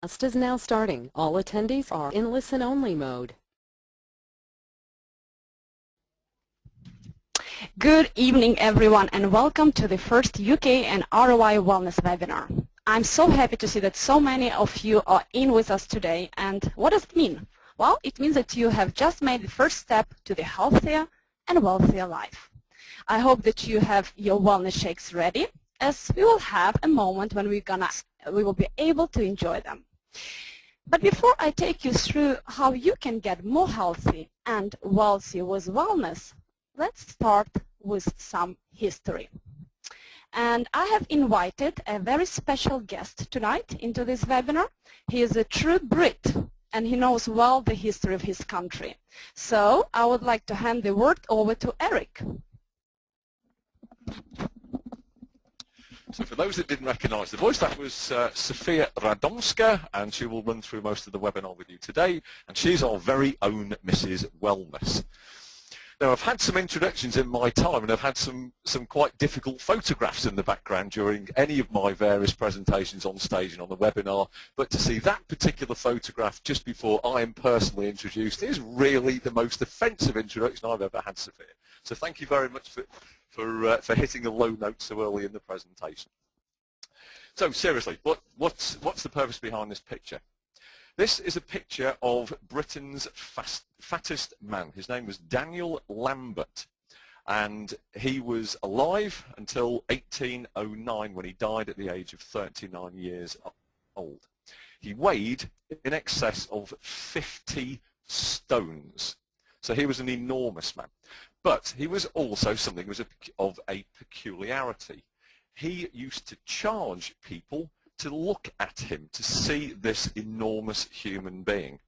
Test is now starting. All attendees are in listen-only mode. Good evening, everyone, and welcome to the first UK and ROI Wellness webinar. I'm so happy to see that so many of you are in with us today. And what does it mean? Well, it means that you have just made the first step to the healthier and wealthier life. I hope that you have your wellness shakes ready, as we will have a moment when we will be able to enjoy them. But before I take you through how you can get more healthy and wealthy with wellness, let's start with some history. And I have invited a very special guest tonight into this webinar. He is a true Brit, and he knows well the history of his country. So I would like to hand the word over to Eric. So for those that didn't recognise the voice, that was Sofia Radomska, and she will run through most of the webinar with you today, and she's our very own Mrs. Wellness. Now, I've had some introductions in my time, and I've had some quite difficult photographs in the background during any of my various presentations on stage and on the webinar, but to see that particular photograph just before I am personally introduced is really the most offensive introduction I've ever had, Sophia. So thank you very much for hitting a low note so early in the presentation. So seriously, what's the purpose behind this picture? This is a picture of Britain's fattest man. His name was Daniel Lambert, and he was alive until 1809 when he died at the age of 39 years old. He weighed in excess of 50 stones, so he was an enormous man. But he was also something of a peculiarity. He used to charge people to look at him, to see this enormous human being.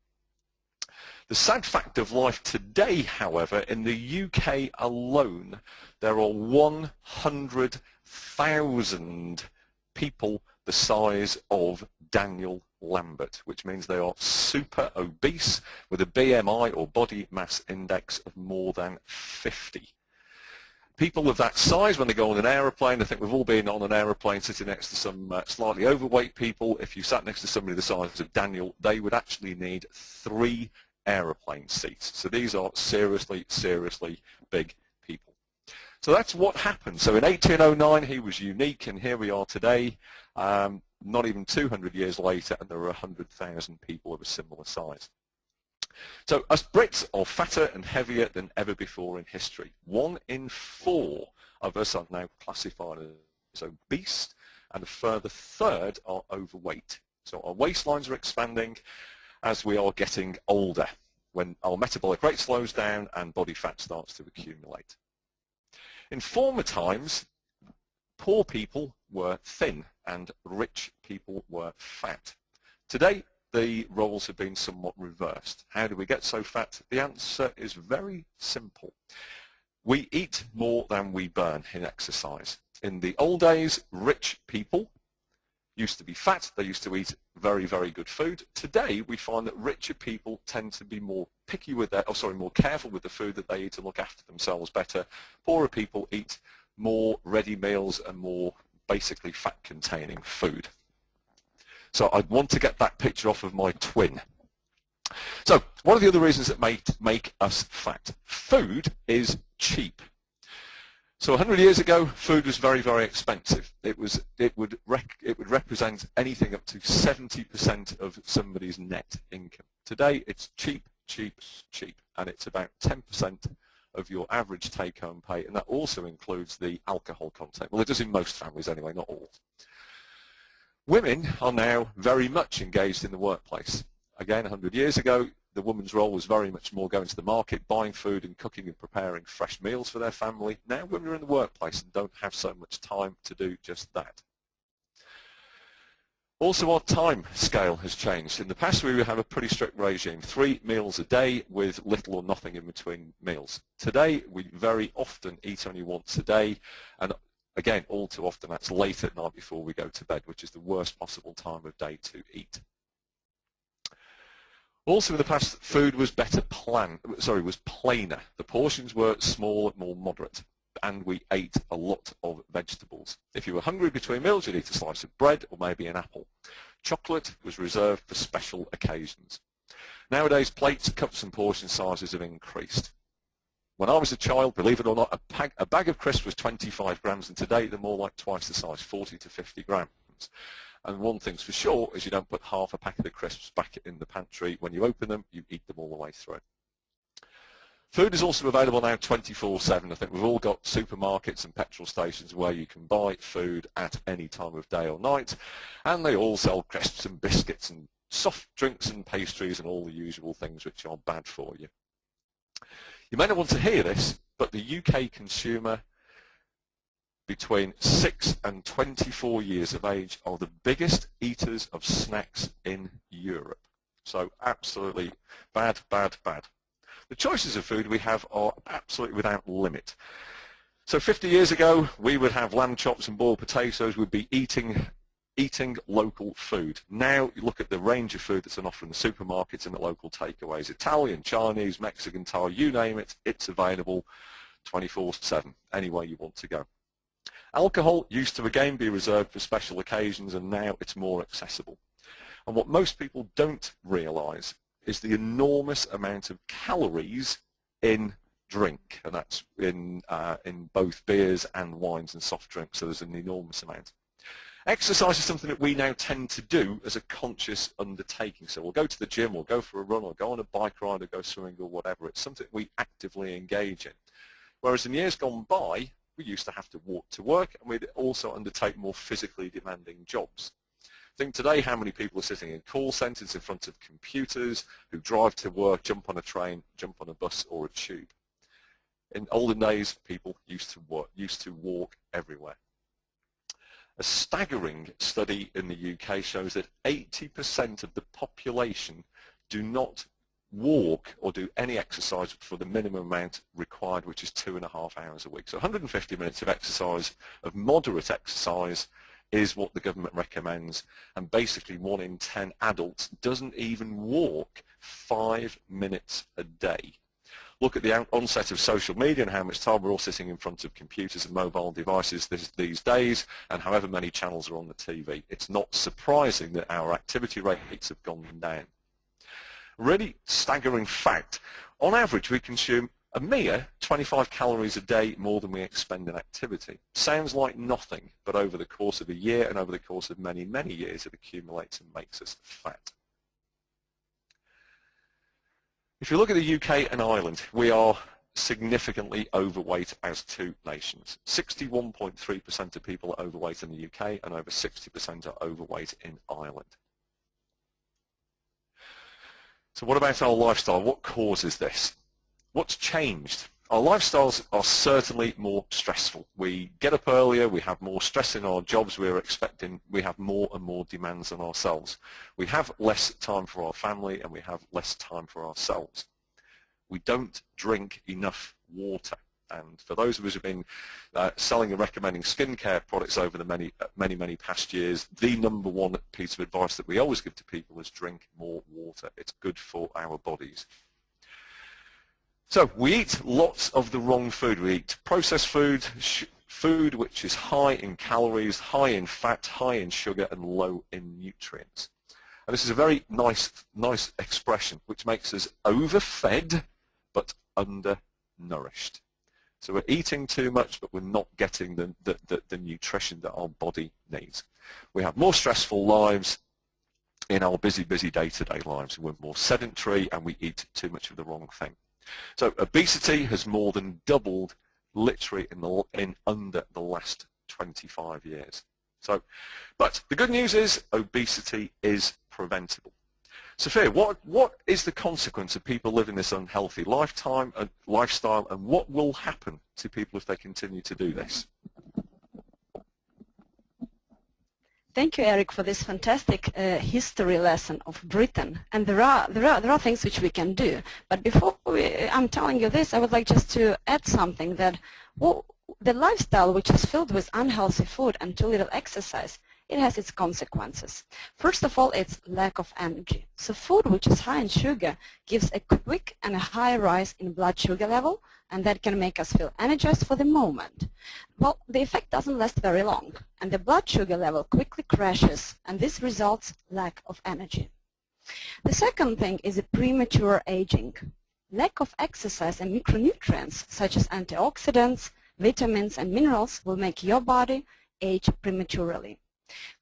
The sad fact of life today, however, in the UK alone, there are 100,000 people the size of Daniel Lambert, which means they are super obese with a BMI or body mass index of more than 50. People of that size, when they go on an aeroplane, I think we've all been on an aeroplane sitting next to some slightly overweight people. If you sat next to somebody the size of Daniel, they would actually need 3 aeroplane seats. So these are seriously, seriously big people. So that's what happened. So in 1809 he was unique, and here we are today, not even 200 years later, and there are 100,000 people of a similar size. So us Brits are fatter and heavier than ever before in history. 1 in 4 of us are now classified as obese, and a further third are overweight. So our waistlines are expanding as we are getting older, when our metabolic rate slows down and body fat starts to accumulate. In former times, poor people were thin and rich people were fat. Today, the roles have been somewhat reversed. How do we get so fat? The answer is very simple. We eat more than we burn in exercise. In the old days, rich people used to be fat. They used to eat very, very good food. Today, we find that richer people tend to be more picky with more careful with the food that they eat to look after themselves better. Poorer people eat more ready meals and more basically fat-containing food. So I want to get that picture off of my twin. So what are the other reasons that make us fat? Food is cheap. So 100 years ago, food was very, very expensive. It would represent anything up to 70% of somebody's net income. Today, it's cheap, cheap, cheap, and it's about 10% of your average take-home pay, and that also includes the alcohol content. Well, it does in most families anyway, not all. Women are now very much engaged in the workplace. Again, 100 years ago, the woman's role was very much more going to the market, buying food and cooking and preparing fresh meals for their family. Now women are in the workplace and don't have so much time to do just that. Also, our time scale has changed. In the past, we would have a pretty strict regime, 3 meals a day with little or nothing in between meals. Today, we very often eat only once a day, and again, all too often that's late at night before we go to bed, which is the worst possible time of day to eat. Also in the past, food was was plainer. The portions were smaller, more moderate, and we ate a lot of vegetables. If you were hungry between meals, you'd eat a slice of bread or maybe an apple. Chocolate was reserved for special occasions. Nowadays, plates, cups and portion sizes have increased. When I was a child, believe it or not, a bag of crisps was 25 grams, and today they're more like twice the size, 40 to 50 grams. And one thing's for sure is you don't put half a pack of the crisps back in the pantry. When you open them, you eat them all the way through. Food is also available now 24/7. I think we've all got supermarkets and petrol stations where you can buy food at any time of day or night, and they all sell crisps and biscuits and soft drinks and pastries and all the usual things which are bad for you. You may not want to hear this, but the UK consumer between 6 and 24 years of age are the biggest eaters of snacks in Europe. So absolutely bad, bad, bad. The choices of food we have are absolutely without limit. So 50 years ago, we would have lamb chops and boiled potatoes. We'd be eating local food. Now you look at the range of food that's on offer in the supermarkets and the local takeaways. Italian, Chinese, Mexican, Thai, you name it, it's available 24/7, anywhere you want to go. Alcohol used to again be reserved for special occasions, and now it's more accessible. And what most people don't realise is the enormous amount of calories in drink, and that's in both beers and wines and soft drinks, so there's an enormous amount. Exercise is something that we now tend to do as a conscious undertaking. So we'll go to the gym, or go for a run, or go on a bike ride, or go swimming, or whatever. It's something we actively engage in. Whereas in years gone by, we used to have to walk to work, and we'd also undertake more physically demanding jobs. Think today how many people are sitting in call centres in front of computers, who drive to work, jump on a train, jump on a bus or a tube. In olden days, people used to walk everywhere. A staggering study in the UK shows that 80% of the population do not walk or do any exercise for the minimum amount required, which is 2.5 hours a week. So 150 minutes of exercise, of moderate exercise, is what the government recommends, and basically 1 in 10 adults doesn't even walk 5 minutes a day. Look at the onset of social media and how much time we're all sitting in front of computers and mobile devices these days, and however many channels are on the TV. It's not surprising that our activity rates have gone down. Really staggering fact, on average we consume a mere 25 calories a day more than we expend in activity. Sounds like nothing, but over the course of a year and over the course of many, many years it accumulates and makes us fat. If you look at the UK and Ireland, we are significantly overweight as two nations. 61.3% of people are overweight in the UK, and over 60% are overweight in Ireland. So what about our lifestyle? What causes this? What's changed? Our lifestyles are certainly more stressful. We get up earlier, we have more stress in our jobs, we have more and more demands on ourselves. We have less time for our family, and we have less time for ourselves. We don't drink enough water. And for those of us who have been selling and recommending skincare products over the many past years, the number one piece of advice that we always give to people is drink more water. It's good for our bodies. So we eat lots of the wrong food. We eat processed food, food which is high in calories, high in fat, high in sugar, and low in nutrients. And this is a very nice expression, which makes us overfed but undernourished. So we're eating too much, but we're not getting the nutrition that our body needs. We have more stressful lives in our busy day-to-day lives. We're more sedentary, and we eat too much of the wrong thing. So obesity has more than doubled literally in under the last 25 years. But the good news is obesity is preventable. Sophia, what is the consequence of people living this unhealthy lifestyle, and what will happen to people if they continue to do this? Thank you, Eric, for this fantastic history lesson of Britain. And there are things which we can do. But before I'm telling you this, I would like just to add something, that the lifestyle which is filled with unhealthy food and too little exercise it has its consequences. First of all, it's lack of energy. So food which is high in sugar gives a quick and a high rise in blood sugar level, and that can make us feel energized for the moment. Well, the effect doesn't last very long, and the blood sugar level quickly crashes, and this results lack of energy. The second thing is a premature aging. Lack of exercise and micronutrients such as antioxidants, vitamins and minerals will make your body age prematurely.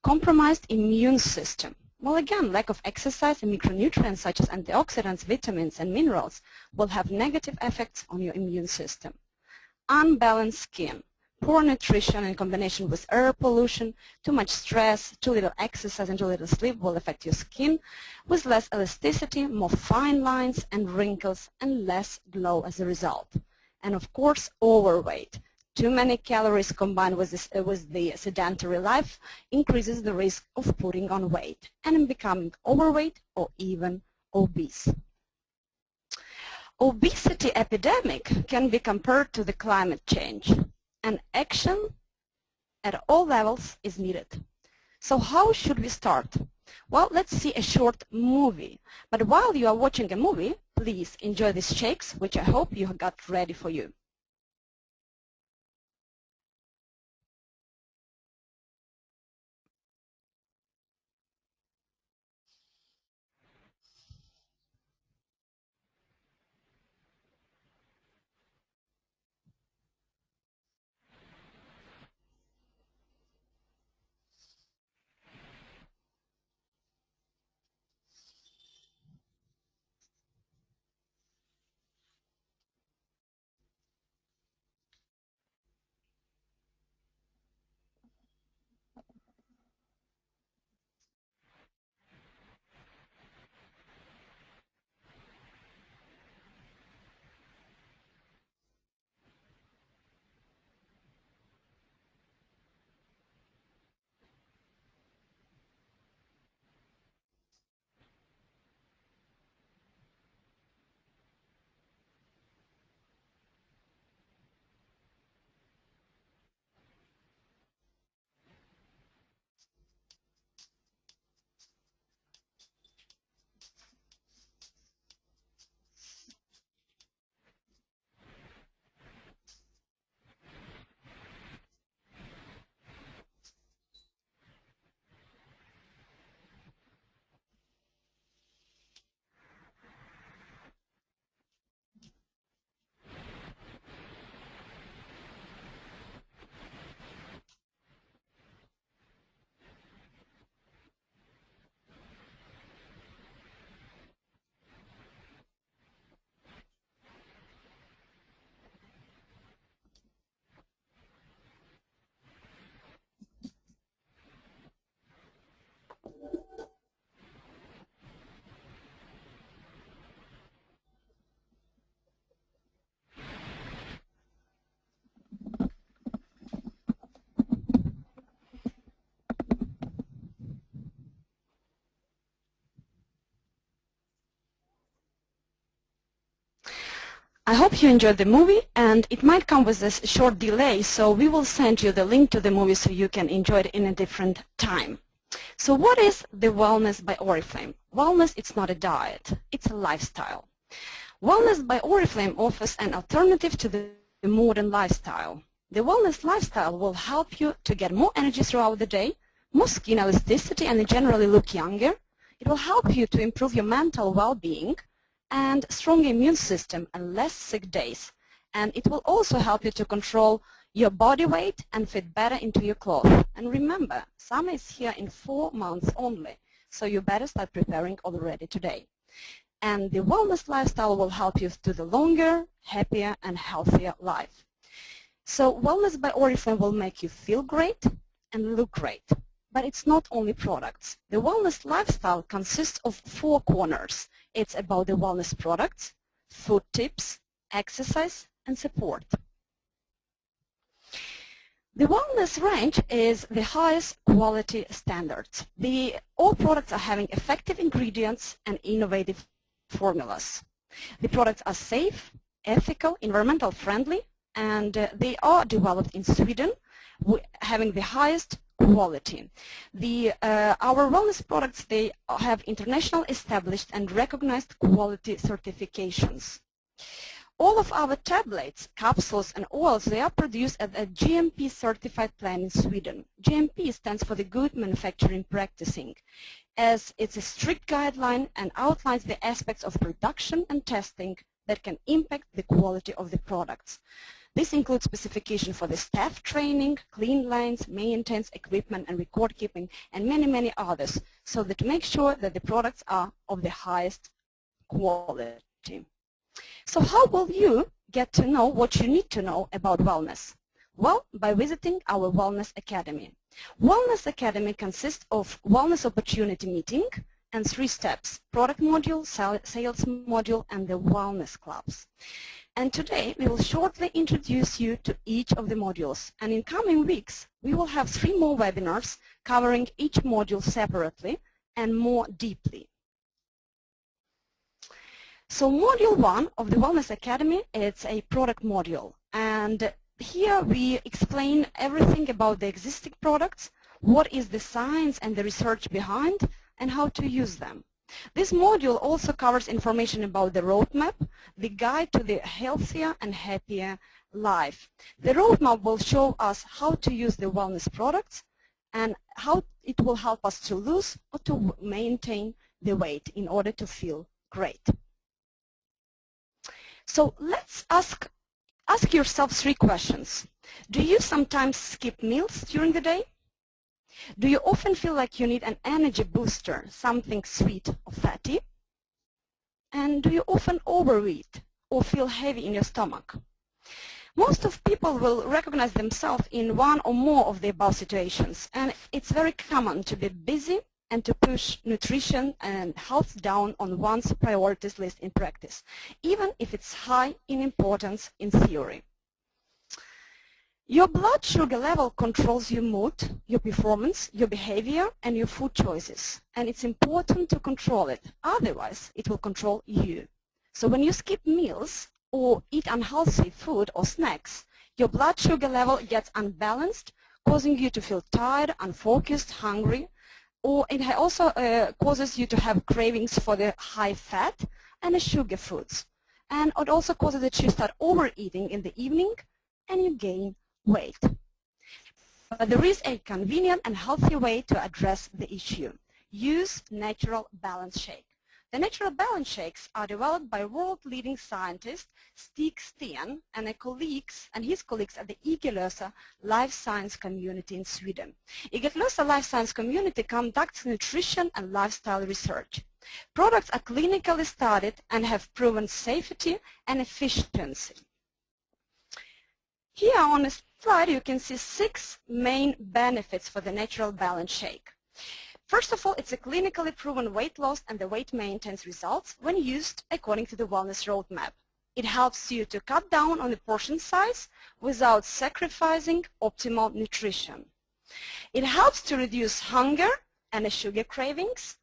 Compromised immune system. Well, again, lack of exercise and micronutrients such as antioxidants, vitamins and minerals will have negative effects on your immune system. Unbalanced skin. Poor nutrition in combination with air pollution, too much stress, too little exercise and too little sleep will affect your skin with less elasticity, more fine lines and wrinkles, and less glow as a result. And of course, overweight. Too many calories combined with the sedentary life increases the risk of putting on weight and becoming overweight or even obese. Obesity epidemic can be compared to the climate change, and action at all levels is needed. So how should we start? Well, let's see a short movie. But while you are watching a movie, please enjoy these shakes, which I hope you have got ready for you. I hope you enjoyed the movie, and it might come with a short delay, so we will send you the link to the movie so you can enjoy it in a different time. So what is the Wellness by Oriflame? Wellness, it's not a diet, it's a lifestyle. Wellness by Oriflame offers an alternative to the modern lifestyle. The wellness lifestyle will help you to get more energy throughout the day, more skin elasticity, and generally look younger. It will help you to improve your mental well-being and stronger immune system and less sick days. And it will also help you to control your body weight and fit better into your clothes. And remember, summer is here in 4 months only, so you better start preparing already today. And the wellness lifestyle will help you to the longer, happier, and healthier life. So Wellness by Oriflame will make you feel great and look great. But it's not only products. The wellness lifestyle consists of 4 corners. It's about the wellness products, food tips, exercise, and support. The wellness range is the highest quality standards. All products are having effective ingredients and innovative formulas. The products are safe, ethical, environmental friendly, and they are developed in Sweden, having the highest quality. Our wellness products, they have international established and recognized quality certifications. All of our tablets, capsules and oils, they are produced at a GMP certified plant in Sweden. GMP stands for the Good Manufacturing Practicing, as it's a strict guideline and outlines the aspects of production and testing that can impact the quality of the products. This includes specification for the staff training, clean lines, maintenance, equipment and record keeping, and many, many others, so that to make sure that the products are of the highest quality. So how will you get to know what you need to know about wellness? Well, by visiting our Wellness Academy. Wellness Academy consists of Wellness Opportunity Meeting and 3 steps: product module, sales module, and the wellness clubs. And today we will shortly introduce you to each of the modules, and in coming weeks we will have 3 more webinars covering each module separately and more deeply. So module 1 of the Wellness Academy, it's a product module, and here we explain everything about the existing products, what is the science and the research behind, and how to use them. This module also covers information about the roadmap, the guide to the healthier and happier life. The roadmap will show us how to use the wellness products and how it will help us to lose or to maintain the weight in order to feel great. So let's ask yourself 3 questions. Do you sometimes skip meals during the day? Do you often feel like you need an energy booster, something sweet or fatty? And do you often overeat or feel heavy in your stomach? Most of people will recognize themselves in one or more of the above situations, and it's very common to be busy and to push nutrition and health down on one's priorities list in practice, even if it's high in importance in theory. Your blood sugar level controls your mood, your performance, your behavior, and your food choices. And it's important to control it, otherwise it will control you. So when you skip meals or eat unhealthy food or snacks, your blood sugar level gets unbalanced, causing you to feel tired, unfocused, hungry, or it also causes you to have cravings for the high fat and the sugar foods. And it also causes that you start overeating in the evening and you gain weight. But there is a convenient and healthy way to address the issue. Use Natural Balance Shake. The Natural Balance Shakes are developed by world-leading scientist Stig Sten and his colleagues at the Igelösa Life Science Community in Sweden. Igelösa Life Science Community conducts nutrition and lifestyle research. Products are clinically studied and have proven safety and efficiency. Here on the slide you can see 6 main benefits for the Natural Balance Shake. First of all, it's a clinically proven weight loss and the weight maintenance results when used according to the wellness roadmap. It helps you to cut down on the portion size without sacrificing optimal nutrition. It helps to reduce hunger and the sugar cravings,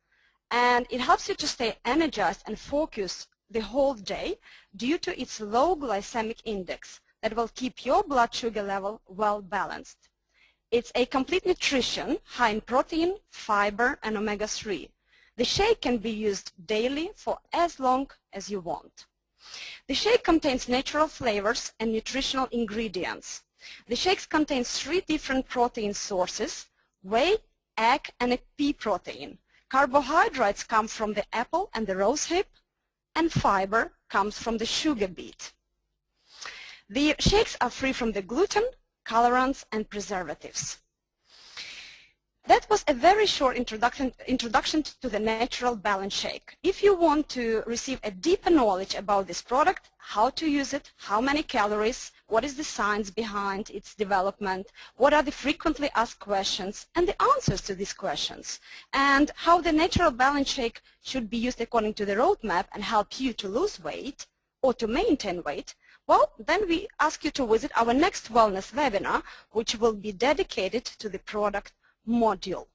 and it helps you to stay energized and focused the whole day due to its low glycemic index that will keep your blood sugar level well balanced. It's a complete nutrition, high in protein, fiber, and omega-3. The shake can be used daily for as long as you want. The shake contains natural flavors and nutritional ingredients. The shakes contain 3 different protein sources: whey, egg, and a pea protein. Carbohydrates come from the apple and the rosehip, and fiber comes from the sugar beet. The shakes are free from the gluten, colorants, and preservatives. That was a very short introduction to the Natural Balance Shake. If you want to receive a deeper knowledge about this product, how to use it, how many calories, what is the science behind its development, what are the frequently asked questions, and the answers to these questions, and how the Natural Balance Shake should be used according to the roadmap and help you to lose weight or to maintain weight, well, then we ask you to visit our next wellness webinar, which will be dedicated to the product module.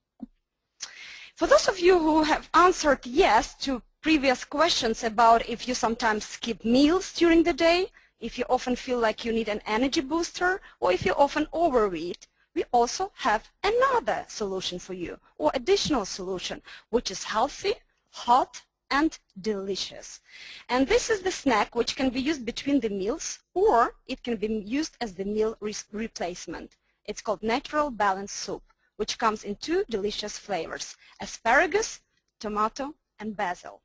For those of you who have answered yes to previous questions about if you sometimes skip meals during the day, if you often feel like you need an energy booster, or if you often overeat, we also have another solution for you, or additional solution, which is healthy, hot, and delicious. And this is the snack which can be used between the meals, or it can be used as the meal replacement. It's called Natural Balance Soup, which comes in two delicious flavors, asparagus, tomato, and basil,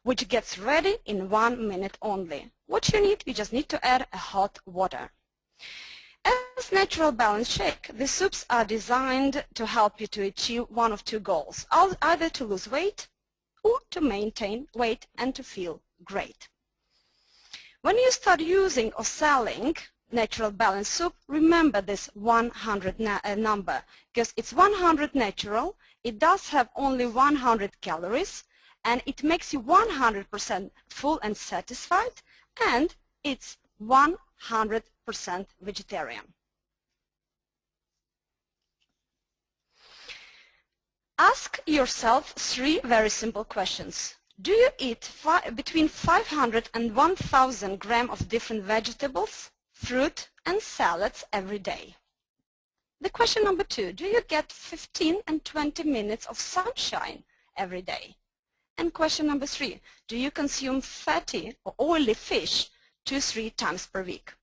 which gets ready in 1 minute only. What you need, you just need to add a hot water. As Natural Balance Shake, the soups are designed to help you to achieve one of two goals, either to lose weight or to maintain weight and to feel great. When you start using or selling Natural Balance Soup, remember this 100 number, because it's 100 natural, it does have only 100 calories, and it makes you 100% full and satisfied, and it's 100% vegetarian. Ask yourself three very simple questions. Do you eat between 500 and 1,000 grams of different vegetables, fruit, and salads every day? The question number two, do you get 15 and 20 minutes of sunshine every day? And question number three, do you consume fatty or oily fish 2-3 times per week?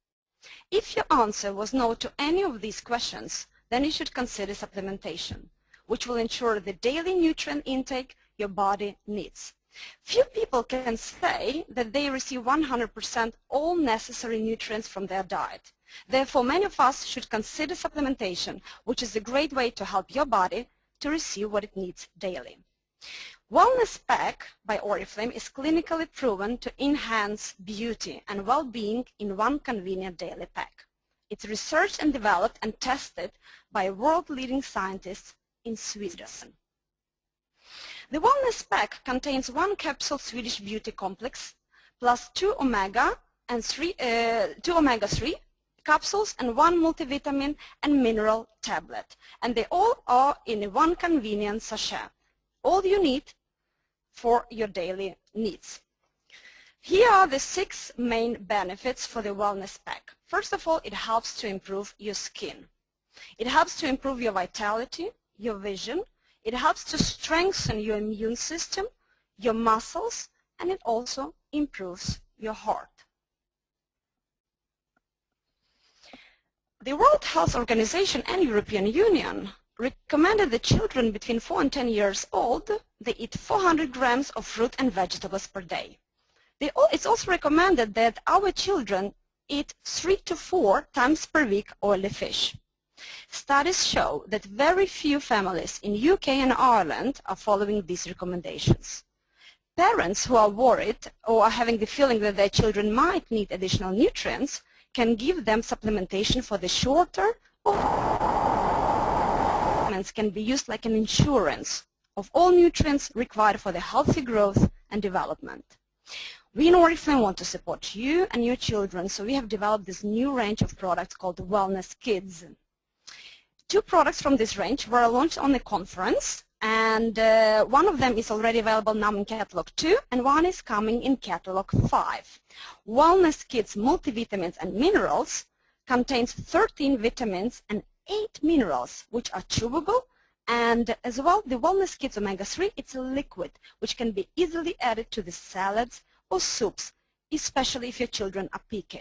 If your answer was no to any of these questions, then you should consider supplementation, which will ensure the daily nutrient intake your body needs. Few people can say that they receive 100% all necessary nutrients from their diet. Therefore, many of us should consider supplementation, which is a great way to help your body to receive what it needs daily. Wellness Pack by Oriflame is clinically proven to enhance beauty and well-being in one convenient daily pack. It's researched and developed and tested by world-leading scientists in Sweden. The Wellness Pack contains 1 capsule Swedish Beauty Complex plus 2 omega-3 capsules and 1 multivitamin and mineral tablet. And they all are in one convenient sachet. All you need for your daily needs. Here are the 6 main benefits for the Wellness Pack. First of all, it helps to improve your skin. It helps to improve your vitality, your vision. It helps to strengthen your immune system, your muscles, and it also improves your heart. The World Health Organization and European Union recommended that children between 4 and 10 years old, they eat 400 grams of fruit and vegetables per day. It's also recommended that our children eat 3 to 4 times per week oily fish. Studies show that very few families in UK and Ireland are following these recommendations. Parents who are worried or are having the feeling that their children might need additional nutrients can give them supplementation for the shorter, or can be used like an insurance of all nutrients required for the healthy growth and development. We in Oriflame want to support you and your children, so we have developed this new range of products called Wellness Kids. 2 products from this range were launched on the conference, and one of them is already available now in Catalog 2, and one is coming in Catalog 5. Wellness Kids Multivitamins and Minerals contains 13 vitamins and 8 minerals, which are chewable, and as well the Wellness Kids Omega-3, it's a liquid which can be easily added to the salads or soups, especially if your children are picky.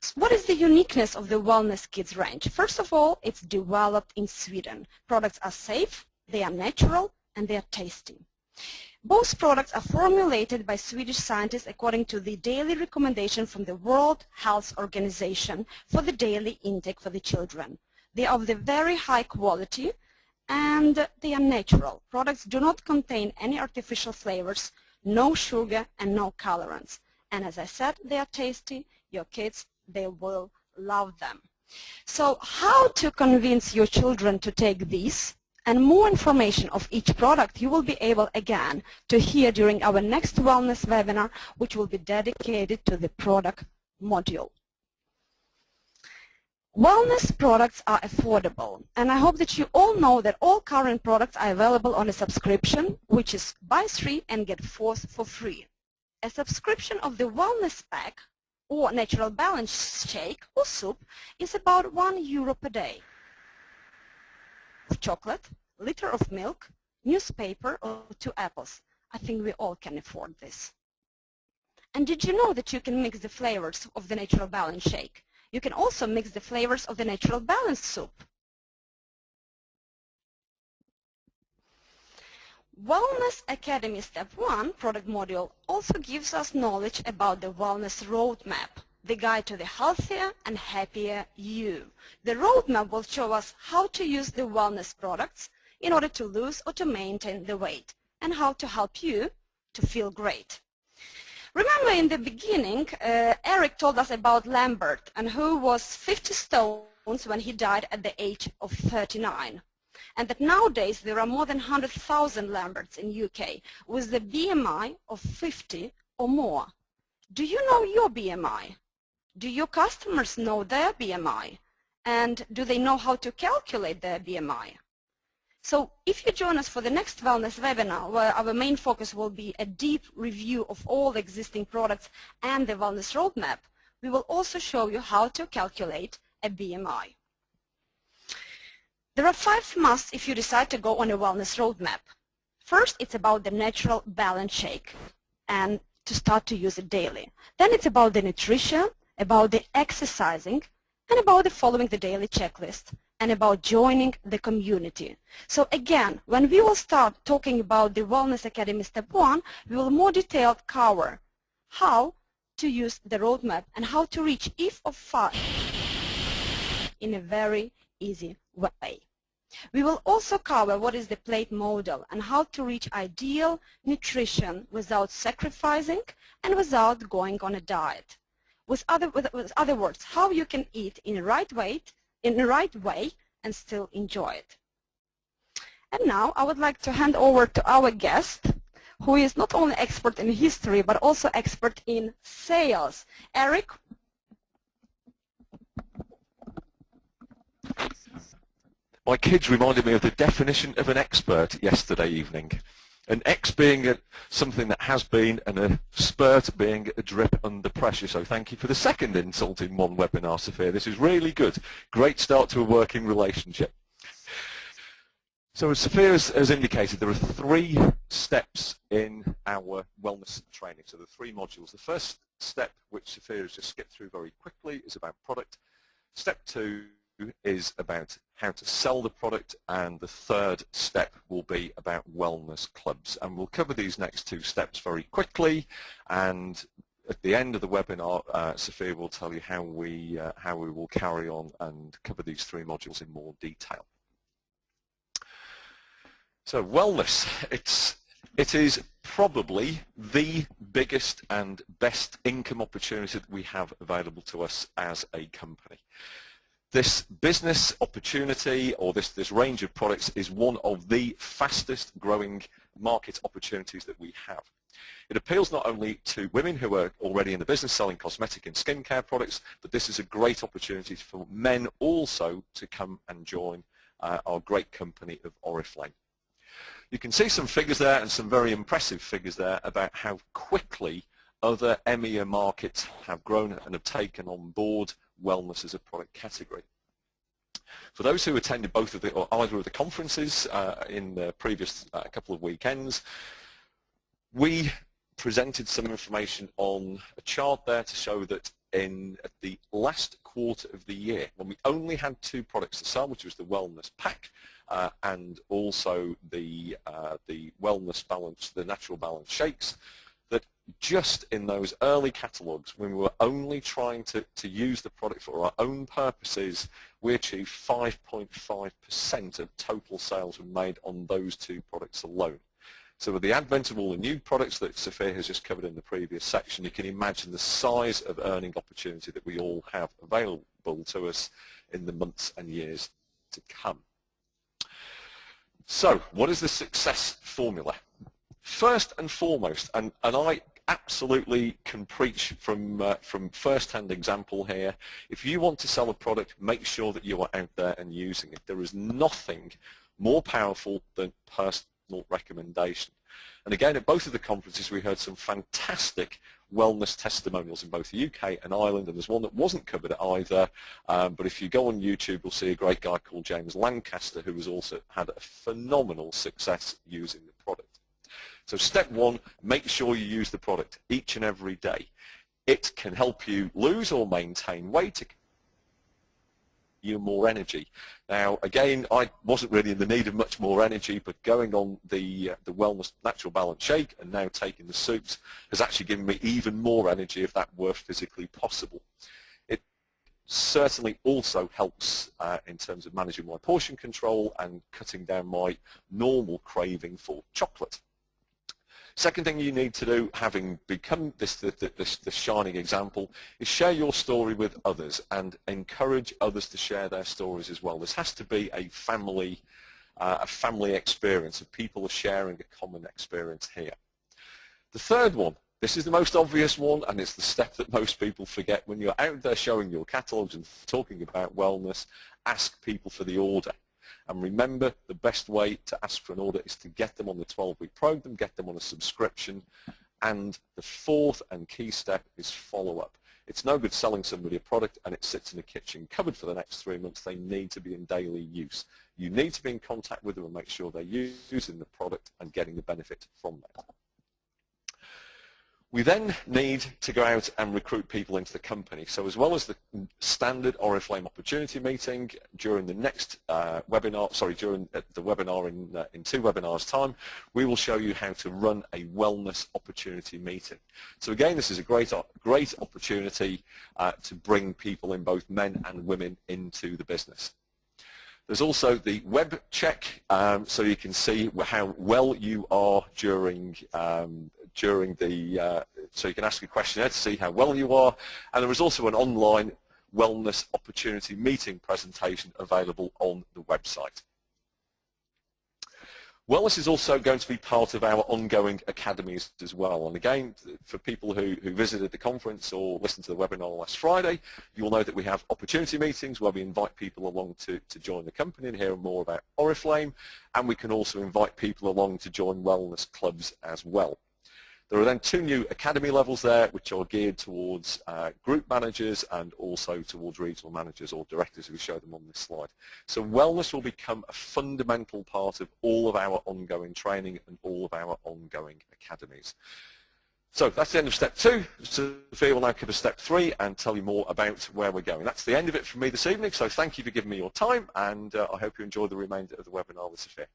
So what is the uniqueness of the Wellness Kids range? First of all, it's developed in Sweden. Products are safe, they are natural, and they are tasty. Both products are formulated by Swedish scientists according to the daily recommendation from the World Health Organization for the daily intake for the children. They are of the very high quality and they are natural. Products do not contain any artificial flavors, no sugar and no colorants. And as I said, they are tasty. Your kids, they will love them. So how to convince your children to take these? And more information of each product you will be able again to hear during our next wellness webinar, which will be dedicated to the product module. Wellness products are affordable, and I hope that you all know that all current products are available on a subscription, which is buy 3 and get 4th for free. A subscription of the Wellness Pack or Natural Balance Shake or Soup is about €1 per day. of chocolate, liter of milk, newspaper, or 2 apples. I think we all can afford this. And did you know that you can mix the flavors of the Natural Balance shake? You can also mix the flavors of the Natural Balance soup. Wellness Academy Step 1 product module also gives us knowledge about the Wellness Roadmap, the guide to the healthier and happier you. The roadmap will show us how to use the wellness products in order to lose or to maintain the weight, and how to help you to feel great. Remember in the beginning, Eric told us about Lambert, and who was 50 stones when he died at the age of 39. And that nowadays there are more than 100,000 Lamberts in UK with the BMI of 50 or more. Do you know your BMI? Do your customers know their BMI? And do they know how to calculate their BMI? So if you join us for the next wellness webinar, where our main focus will be a deep review of all the existing products and the wellness roadmap, we will also show you how to calculate a BMI. There are 5 musts if you decide to go on a wellness roadmap. First, it's about the Natural Balance shake and to start to use it daily. Then it's about the nutrition, about the exercising, and about the following the daily checklist, and about joining the community. So again, when we will start talking about the Wellness Academy Step 1, we will more detailed cover how to use the roadmap and how to reach each of 5 in a very easy way. We will also cover what is the plate model and how to reach ideal nutrition without sacrificing and without going on a diet. With other words, how you can eat in the right way and still enjoy it. And now I would like to hand over to our guest, who is not only expert in history but also expert in sales. Eric? My kids reminded me of the definition of an expert yesterday evening. An X being something that has been, and a spurt being a drip under pressure. So thank you for the second insult in one webinar, Sophia. This is really good. Great start to a working relationship. So as Sophia has indicated, there are 3 steps in our wellness training. So the 3 modules. The first step, which Sophia has just skipped through very quickly, is about product. Step 2 is about how to sell the product, and the third step will be about wellness clubs. And we'll cover these next 2 steps very quickly, and at the end of the webinar, Sophia will tell you how we will carry on and cover these 3 modules in more detail. So wellness, it is probably the biggest and best income opportunity that we have available to us as a company. This business opportunity, or this range of products, is one of the fastest growing market opportunities that we have. It appeals not only to women who are already in the business selling cosmetic and skincare products, but this is a great opportunity for men also to come and join our great company of Oriflame. You can see some figures there, and some very impressive figures there, about how quickly other EMEA markets have grown and have taken on board wellness as a product category. For those who attended both of the, or either of the conferences in the previous couple of weekends, we presented some information on a chart there to show that at the last quarter of the year, when we only had 2 products to sell, which was the Wellness Pack and also the Wellness Balance, the Natural Balance Shakes, that just in those early catalogues, when we were only trying to use the product for our own purposes, we achieved 5.5% of total sales were made on those 2 products alone. So with the advent of all the new products that Sophia has just covered in the previous section, you can imagine the size of earning opportunity that we all have available to us in the months and years to come. So what is the success formula? First and foremost, and I absolutely can preach from first-hand example here, if you want to sell a product, make sure that you are out there and using it. There is nothing more powerful than recommendation. And again, at both of the conferences, we heard some fantastic wellness testimonials in both the UK and Ireland, and there's one that wasn't covered at either, but if you go on YouTube, you'll see a great guy called James Lancaster who has also had a phenomenal success using the product. So step one, make sure you use the product each and every day. It can help you lose or maintain weight. It can give you more energy. Now, again, I wasn't really in the need of much more energy, but going on the Wellness Natural Balance Shake and now taking the soups has actually given me even more energy if that were physically possible. It certainly also helps in terms of managing my portion control and cutting down my normal craving for chocolate. Second thing you need to do, having become this shining example, is share your story with others and encourage others to share their stories as well. This has to be a family experience, of people are sharing a common experience here. The third one, this is the most obvious one, and it's the step that most people forget. When you're out there showing your catalogues and talking about wellness, ask people for the order. And remember, the best way to ask for an order is to get them on the 12-week program, get them on a subscription, and the fourth and key step is follow-up. It's no good selling somebody a product and it sits in a kitchen cupboard for the next 3 months. They need to be in daily use. You need to be in contact with them and make sure they're using the product and getting the benefit from that. We then need to go out and recruit people into the company. So as well as the standard Oriflame opportunity meeting, during the next webinar, during the webinar in 2 webinars time, we will show you how to run a wellness opportunity meeting. So again, this is a great opportunity to bring people in, both men and women, into the business. There's also the web check, so you can see how well you are during so you can ask a questionnaire to see how well you are, and there is also an online wellness opportunity meeting presentation available on the website. Wellness is also going to be part of our ongoing academies as well, and again, for people who visited the conference or listened to the webinar last Friday, you will know that we have opportunity meetings where we invite people along to join the company and hear more about Oriflame, and we can also invite people along to join wellness clubs as well. There are then 2 new academy levels there, which are geared towards group managers and also towards regional managers or directors, who show them on this slide. So wellness will become a fundamental part of all of our ongoing training and all of our ongoing academies. So that's the end of step 2. Sophia will now cover step 3 and tell you more about where we're going. That's the end of it from me this evening, so thank you for giving me your time, and I hope you enjoy the remainder of the webinar with Sophia.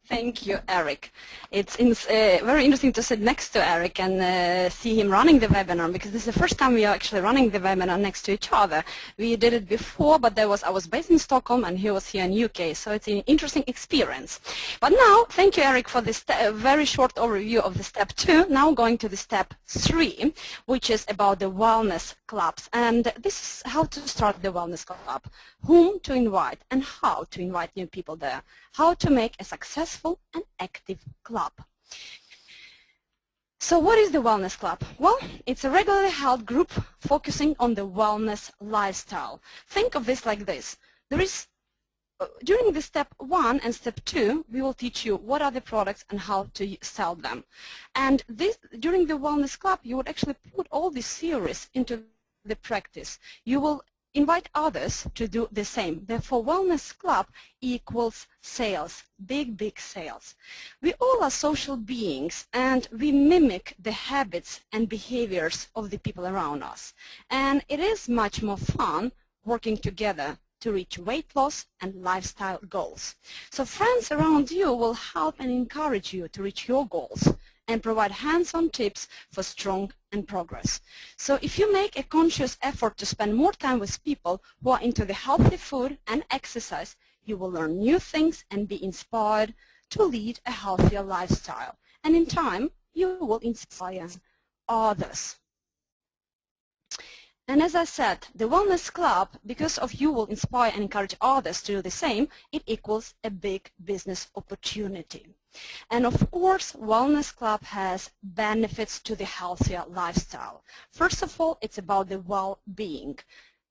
Thank you, Eric. It's very interesting to sit next to Eric and see him running the webinar, because this is the first time we are actually running the webinar next to each other. We did it before, but I was based in Stockholm and he was here in UK, so it's an interesting experience. But now, thank you, Eric, for this very short overview of the step 2. Now going to the step 3, which is about the wellness clubs. And this is how to start the wellness club, whom to invite and how to invite new people there, how to make a successful and active club. So what is the Wellness Club? Well, it's a regularly held group focusing on the wellness lifestyle. Think of this like this. There is, during the step 1 and step 2, we will teach you what are the products and how to sell them. And this, during the Wellness Club, you would actually put all these theories into the practice. You will invite others to do the same. Therefore, Wellness Club equals sales, big sales. We all are social beings and we mimic the habits and behaviors of the people around us. And it is much more fun working together to reach weight loss and lifestyle goals. So friends around you will help and encourage you to reach your goals and provide hands-on tips for strong and progress. So if you make a conscious effort to spend more time with people who are into the healthy food and exercise, you will learn new things and be inspired to lead a healthier lifestyle. And in time, you will inspire others. And as I said, the Wellness Club, because of you, will inspire and encourage others to do the same. It equals a big business opportunity. And of course, Wellness Club has benefits to the healthier lifestyle. First of all, it's about the well-being.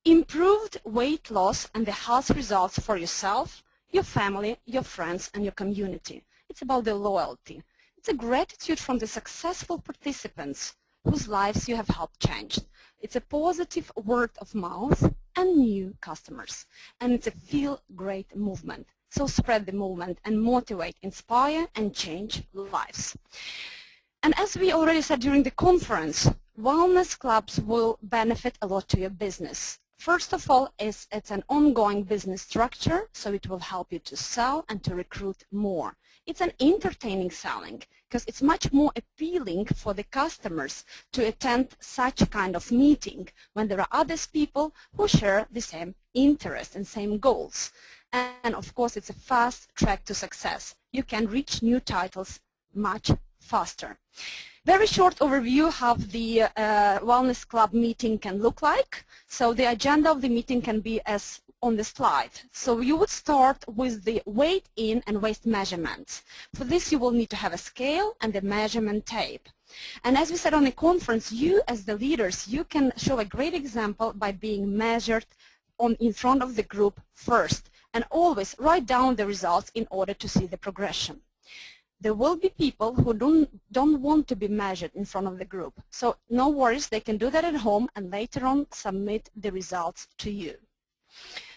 Improved weight loss and the health results for yourself, your family, your friends, and your community. It's about the loyalty. It's a gratitude from the successful participants whose lives you have helped change. It's a positive word of mouth and new customers. And it's a feel great movement. So spread the movement and motivate, inspire, and change lives. And as we already said during the conference, wellness clubs will benefit a lot to your business. First of all, it's an ongoing business structure, so it will help you to sell and to recruit more. It's an entertaining selling because it's much more appealing for the customers to attend such a kind of meeting when there are other people who share the same interests and same goals. And of course, it's a fast track to success. You can reach new titles much faster. Very short overview how the Wellness Club meeting can look like. So the agenda of the meeting can be as on the slide. So you would start with the weight in and waist measurements. For this you will need to have a scale and a measurement tape. And as we said on the conference, you as the leaders, you can show a great example by being measured in front of the group first, and always write down the results in order to see the progression. There will be people who don't want to be measured in front of the group. So no worries, they can do that at home and later on submit the results to you.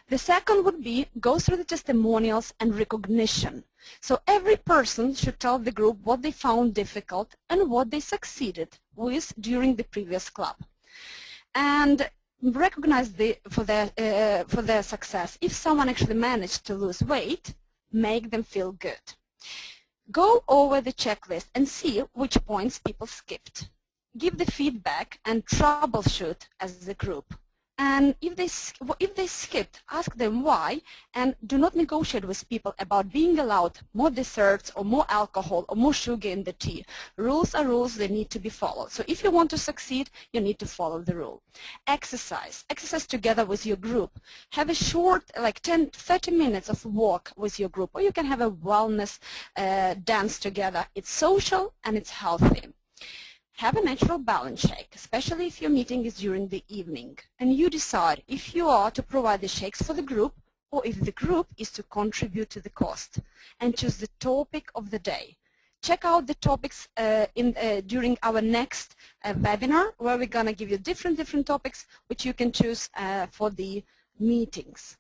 The second would be go through the testimonials and recognition. So every person should tell the group what they found difficult and what they succeeded with during the previous club. And recognize for their success. If someone actually managed to lose weight, make them feel good. Go over the checklist and see which points people skipped. Give the feedback and troubleshoot as a group. And if they skipped, ask them why, and do not negotiate with people about being allowed more desserts or more alcohol or more sugar in the tea. Rules are rules, they need to be followed. So if you want to succeed, you need to follow the rule. Exercise together with your group. Have a short, like 10-30 minutes of walk with your group, or you can have a wellness dance together. It's social and it's healthy. Have a natural balance shake, especially if your meeting is during the evening, and you decide if you are to provide the shakes for the group or if the group is to contribute to the cost, and choose the topic of the day. Check out the topics during our next webinar, where we're going to give you different topics which you can choose for the meetings.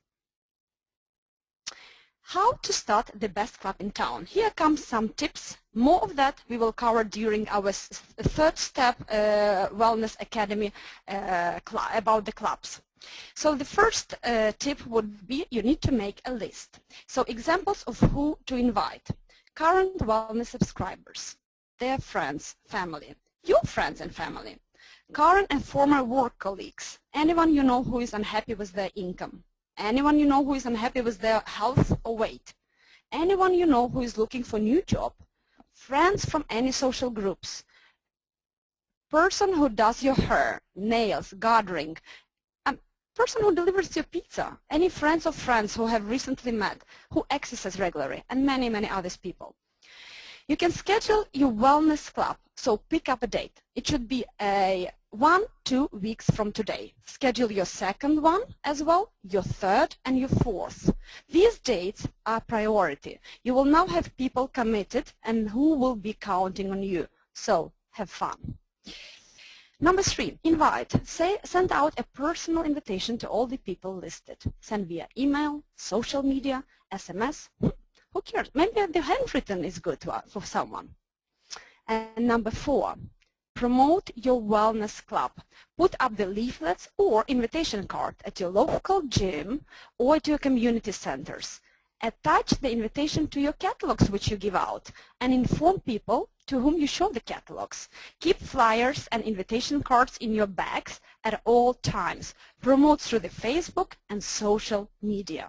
How to start the best club in town. Here comes some tips. More of that we will cover during our third step Wellness Academy about the clubs. So the first tip would be you need to make a list. So examples of who to invite. Current wellness subscribers, their friends, family, your friends and family, current and former work colleagues, anyone you know who is unhappy with their income, anyone you know who is unhappy with their health or weight, anyone you know who is looking for a new job, friends from any social groups, person who does your hair, nails, gardening, person who delivers your pizza, any friends of friends who have recently met, who exercise regularly, and many other people. You can schedule your wellness club, so pick up a date. It should be 1-2 weeks from today. Schedule your second one as well, your third and your fourth. These dates are priority. You will now have people committed and who will be counting on you. So have fun. Number 3, invite. Send out a personal invitation to all the people listed. Send via email, social media, SMS. Who cares? Maybe the handwritten is good for someone. And number 4, promote your wellness club. Put up the leaflets or invitation card at your local gym or at your community centers. Attach the invitation to your catalogs which you give out and inform people to whom you show the catalogs. Keep flyers and invitation cards in your bags at all times. Promote through the Facebook and social media.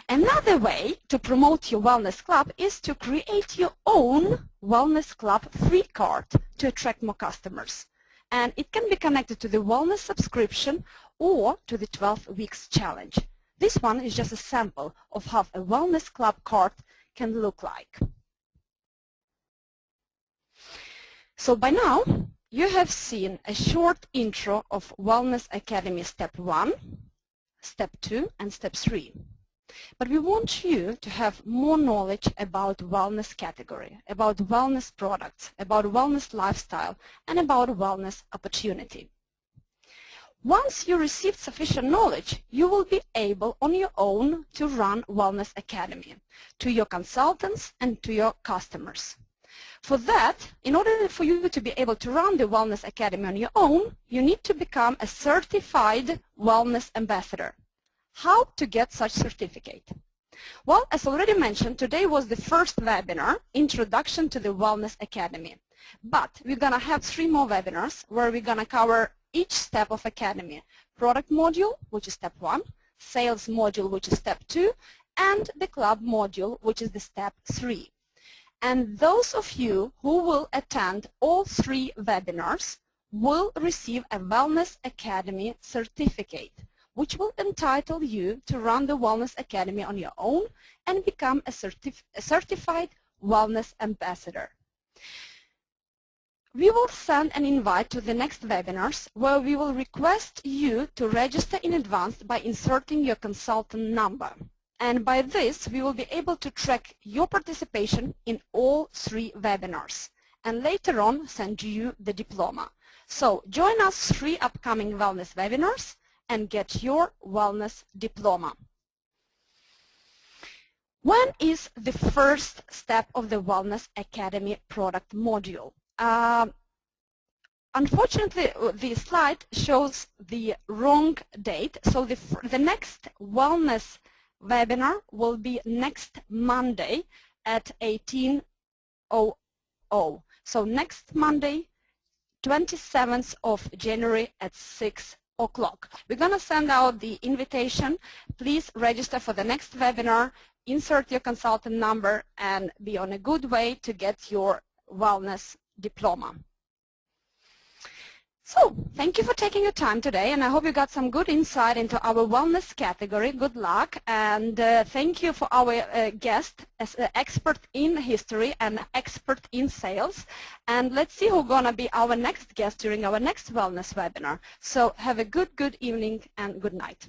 Another way to promote your wellness club is to create your own wellness club free card to attract more customers. And it can be connected to the wellness subscription or to the 12 weeks challenge. This one is just a sample of how a wellness club card can look like. So by now, you have seen a short intro of Wellness Academy Step 1, Step 2, and Step 3. But we want you to have more knowledge about wellness category, about wellness products, about wellness lifestyle, and about wellness opportunity. Once you receive sufficient knowledge, you will be able on your own to run Wellness Academy to your consultants and to your customers. For that, in order for you to be able to run the Wellness Academy on your own, you need to become a certified wellness ambassador. How to get such certificate? Well, as already mentioned, today was the first webinar, Introduction to the Wellness Academy. But we're going to have 3 more webinars where we're going to cover each step of Academy. Product module, which is step 1, sales module, which is step 2, and the club module, which is the step 3. And those of you who will attend all 3 webinars will receive a Wellness Academy certificate, which will entitle you to run the Wellness Academy on your own and become a certified wellness ambassador. We will send an invite to the next webinars where we will request you to register in advance by inserting your consultant number. And by this, we will be able to track your participation in all 3 webinars and later on send you the diploma. So join us 3 upcoming wellness webinars and get your wellness diploma. When is the first step of the Wellness Academy product module? Unfortunately, the slide shows the wrong date, so the next wellness webinar will be next Monday at 18:00. So next Monday, 27th of January at 6 o'clock. We're going to send out the invitation. Please register for the next webinar, insert your consultant number, and be on a good way to get your wellness diploma. So, thank you for taking your time today, and I hope you got some good insight into our wellness category. Good luck, and thank you for our guest, as an expert in history and expert in sales. And let's see who's going to be our next guest during our next wellness webinar. So, have a good evening and good night.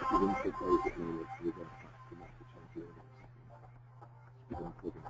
We're going to take those at the moment. We're going to have to change the order. We're going to